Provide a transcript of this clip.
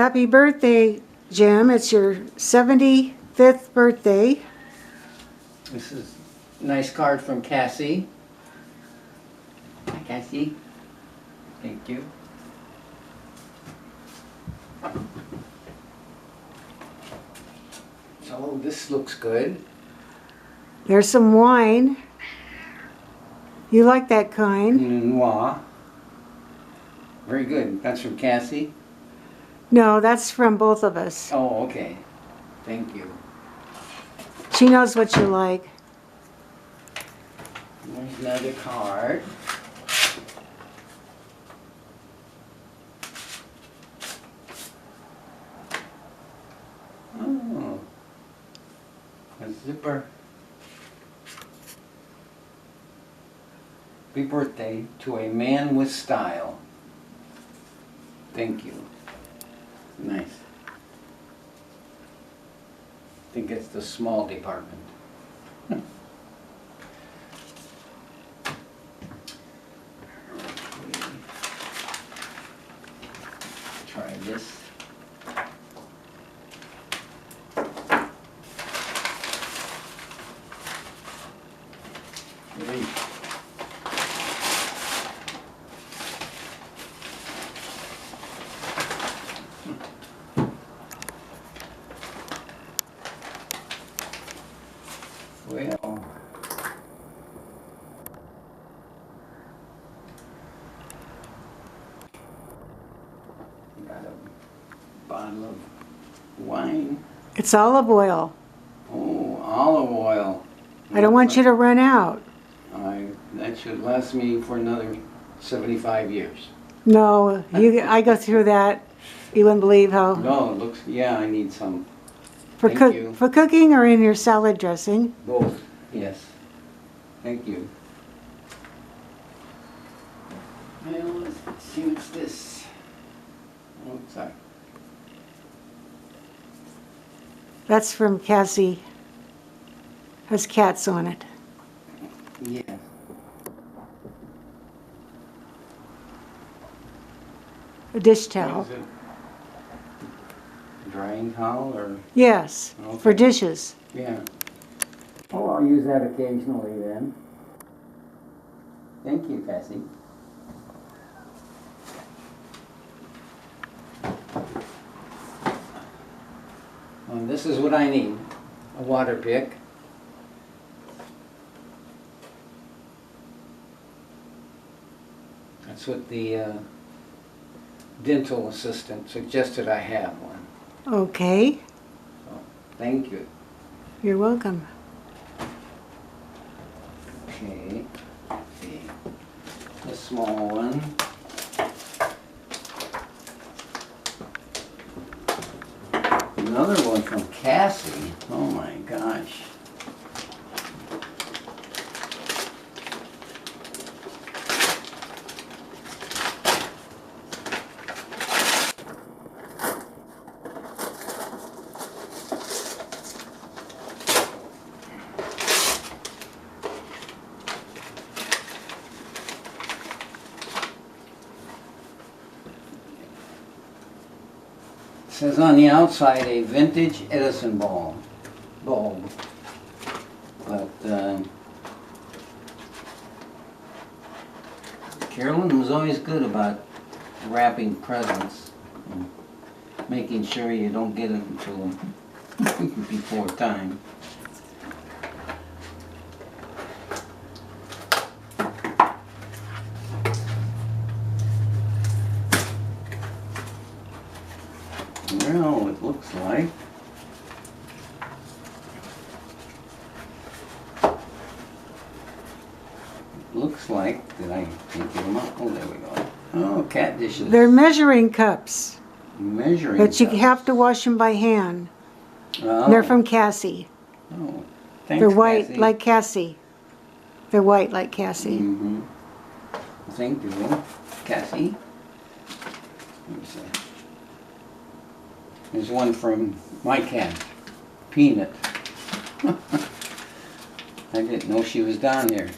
Happy birthday, Jim. It's your 75th birthday. This is a nice card from Cassie. Hi, Cassie. Thank you. So this looks good. There's some wine. You like that kind? Noir. Very good. That's from Cassie? No, that's from both of us. Oh, okay. Thank you. She knows what you like. There's another card. Oh, a zipper. Happy birthday to a man with style. Thank you. Nice. I think it's the small department. Try this. Really? Well, got a bottle of wine. It's olive oil. Oh, olive oil. I don't want you to run out. That should last me for another 75 years. No, I go through that. You wouldn't believe how. No, it looks, yeah, I need some. For Thank you. for cooking or in your salad dressing. Both, yes. Thank you. Well, let's see what's this. Oh, sorry. That's from Cassie. Has cats on it. Yeah. A dish towel. What is it? Drying towel or? Yes, for Okay. dishes. Yeah. Oh, I'll use that occasionally then. Thank you, Cassie. This is what I need. A water pick. That's what the dental assistant suggested I have one. Okay, So, thank you. you're welcome. Okay, let's see. A small one. Another one from Cassie. Oh my gosh. It says on the outside a vintage Edison bulb. But Carolyn was always good about wrapping presents and making sure you don't get it until before time. Well, it looks like did I take them up? Oh, there we go. Oh, cat dishes. They're measuring cups, Measuring but you cups. have to wash them by hand. Oh. And they're from Cassie. Oh, thanks, They're white Cassie. like Cassie. They're white like Cassie. Mm-hmm. Thank you, Cassie. Let me see. There's one from my cat, Peanut. I didn't know she was down here.